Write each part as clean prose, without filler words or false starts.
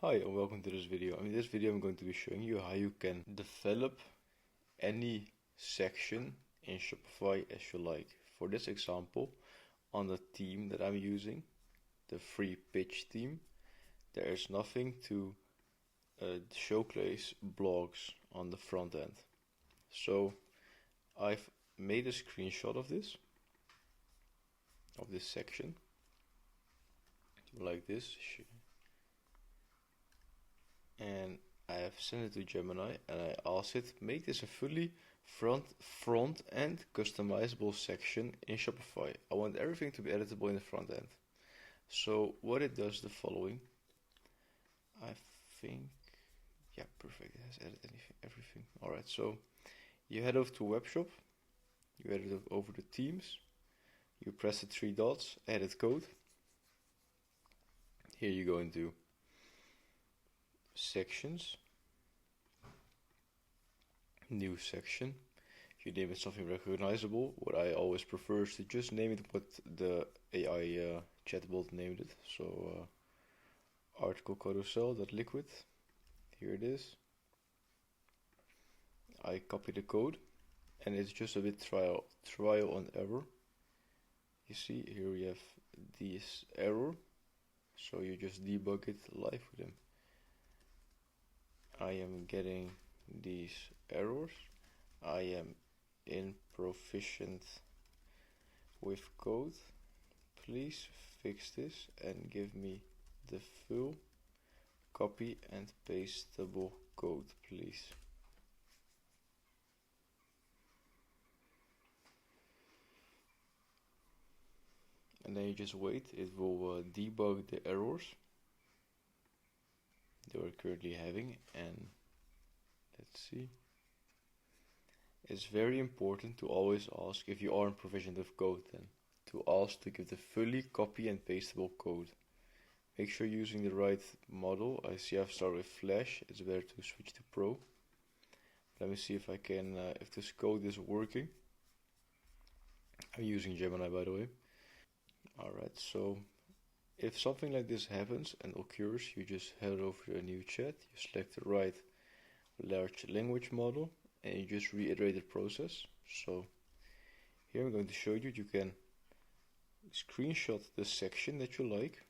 Hi and welcome to this video. In this video I'm going to be showing you how you can develop any section in Shopify as you like. For this example, on the theme that I'm using, the free pitch theme, there is nothing to showcase blogs on the front end. So I've made a screenshot of this section like this, and I have sent it to Gemini and I asked it make this a fully front end customizable section in Shopify. I want everything to be editable in the front end. So what it does the following. I think, yeah, perfect. It has edited everything. Alright, so you head over to webshop, you head over to themes, you press the three dots, edit code. Here you go into sections, new section. You name it something recognizable. What I always prefer is to just name it what the AI chatbot named it. So article carousel.liquid. Here it is. I copy the code and it's just a bit trial and error. You see here we have this error, so you just debug it live with them. I am getting these errors. I am improficient with code. Please fix this and give me the full copy and pastable code, please. And then you just wait, it will debug the errors that we're currently having, and let's see. It's very important to always ask, if you aren't proficient with code, then to ask to give the fully copy and pastable code. Make sure you're using the right model. I see I've started with Flash, it's better to switch to Pro. Let me see if I can, if this code is working. I'm using Gemini, by the way. Alright, so if something like this happens and occurs, you just head over to a new chat, you select the right large language model, and you just reiterate the process. So here I'm going to show you, you can screenshot the section that you like.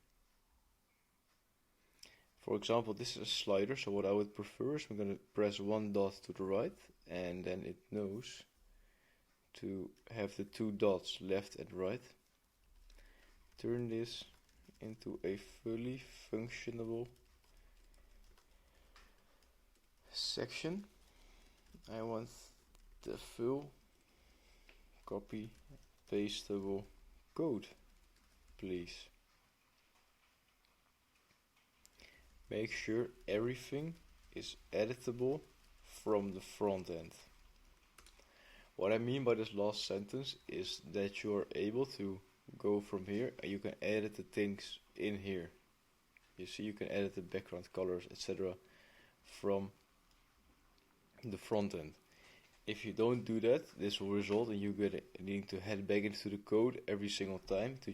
For example, this is a slider, so what I would prefer is I'm going to press one dot to the right, and then it knows to have the two dots left and right. Turn this into a fully functionable section. I want the full copy pastable code, please. Make sure everything is editable from the front end. What I mean by this last sentence is that you are able to go from here and you can edit the things in here. You see, you can edit the background colors, etc. from the front end. If you don't do that, this will result in you needing to head back into the code every single time to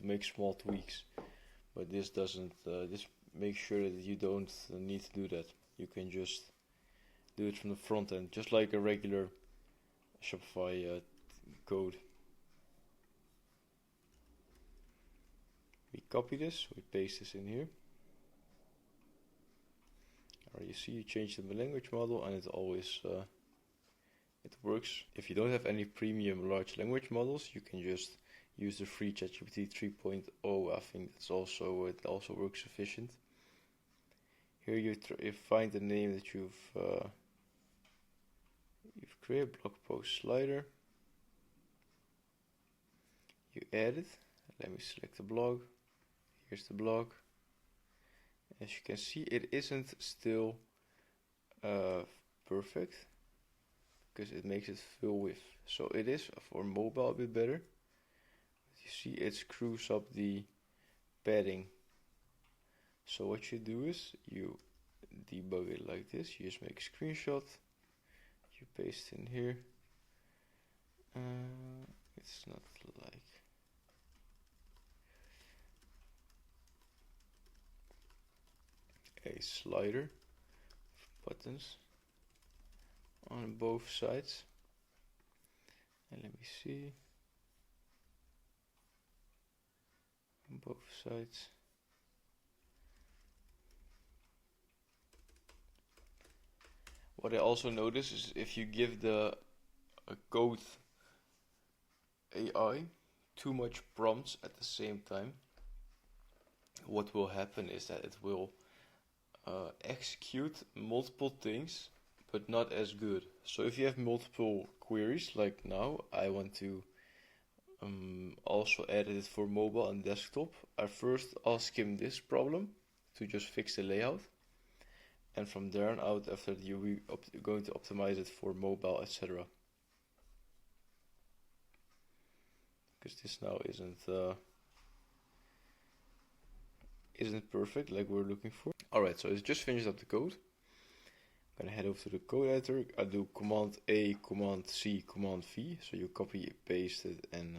make small tweaks. But this doesn't. This makes sure that you don't need to do that. You can just do it from the front end, just like a regular Shopify code. We copy this, we paste this in here. Alright, you see, you change the language model and it always it works. If you don't have any premium large language models, you can just use the free ChatGPT 3.0. I think it also works sufficient. Here you find the name that you've created, blog post slider. You add it. Let me select the blog. Here's the blog. As you can see, it isn't still perfect because it makes it full width. So it is for mobile a bit better. But you see, it screws up the padding. So what you do is you debug it like this. You just make a screenshot. You paste in here. It's not like. a slider buttons on both sides. And let me see. On both sides. What I also notice is if you give the code AI too much prompts at the same time, what will happen is that it will execute multiple things, but not as good. So if you have multiple queries, like now, I want to also edit it for mobile and desktop. I first ask him this problem to just fix the layout. And from there on out, after that, you're going to optimize it for mobile, etc. Because this now isn't perfect like we're looking for. Alright, so it's just finished up the code. I'm gonna head over to the code editor. I do Command A, Command C, Command V. So you copy, paste it, and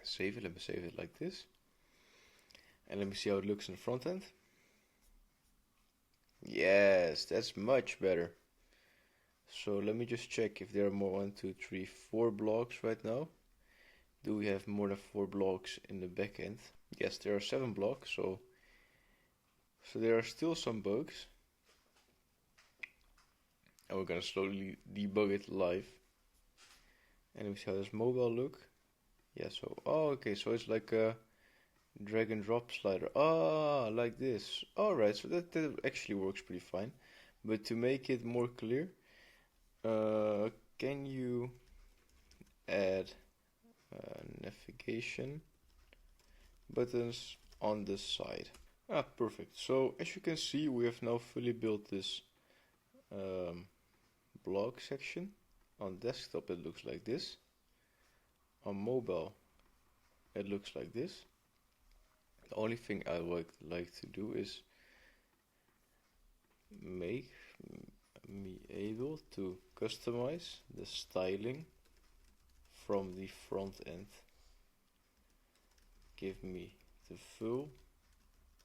save it. Let me save it like this. And let me see how it looks in the front end. Yes, that's much better. So let me just check if there are more 1, 2, 3, 4 blocks right now. Do we have more than 4 blocks in the backend? Yes, there are 7 blocks, so there are still some bugs. And we're gonna slowly debug it live. And let me see how does mobile look. Yeah, so okay, so it's like a drag and drop slider. Like this. Alright, so that actually works pretty fine. But to make it more clear, can you add navigation buttons on the side? Perfect. So as you can see, we have now fully built this blog section. On desktop it looks like this. On mobile it looks like this. The only thing I would like to do is make me able to customize the styling from the front end. Give me the full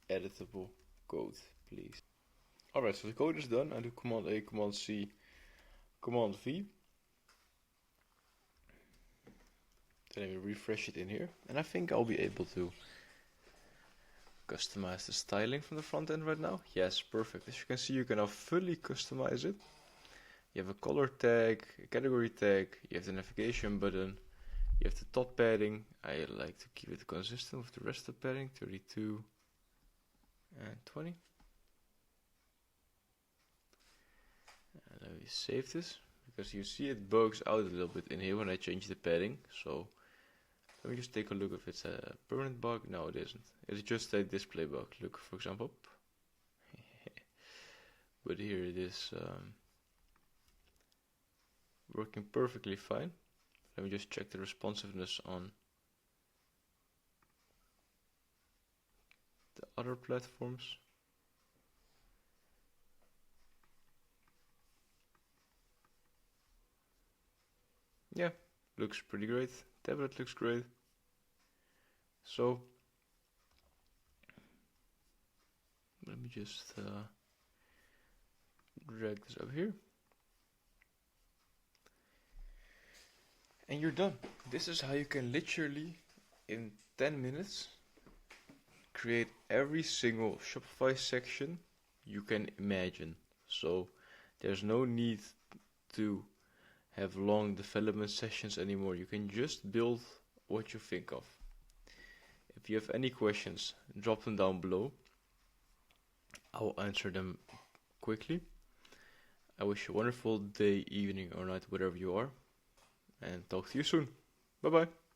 editable code, please. Alright, so the code is done. I do Command A, Command C, Command V. Then I refresh it in here, and I think I'll be able to customize the styling from the front end right now. Yes, perfect. As you can see, you can now fully customize it. You have a color tag, a category tag, you have the navigation button, you have the top padding. I like to keep it consistent with the rest of the padding, 32 and 20. And let me save this, because you see it bugs out a little bit in here when I change the padding. So let me just take a look if it's a permanent bug. No, it isn't. It's just a display bug. Look, for example. But here it is working perfectly fine. Let me just check the responsiveness on the other platforms. Yeah, looks pretty great. Tablet looks great. So let me just drag this up here. And you're done. This is how you can literally, in 10 minutes, create every single Shopify section you can imagine. So there's no need to have long development sessions anymore. You can just build what you think of. If you have any questions, drop them down below. I'll answer them quickly. I wish you a wonderful day, evening, or night, wherever you are. And talk to you soon. Bye bye.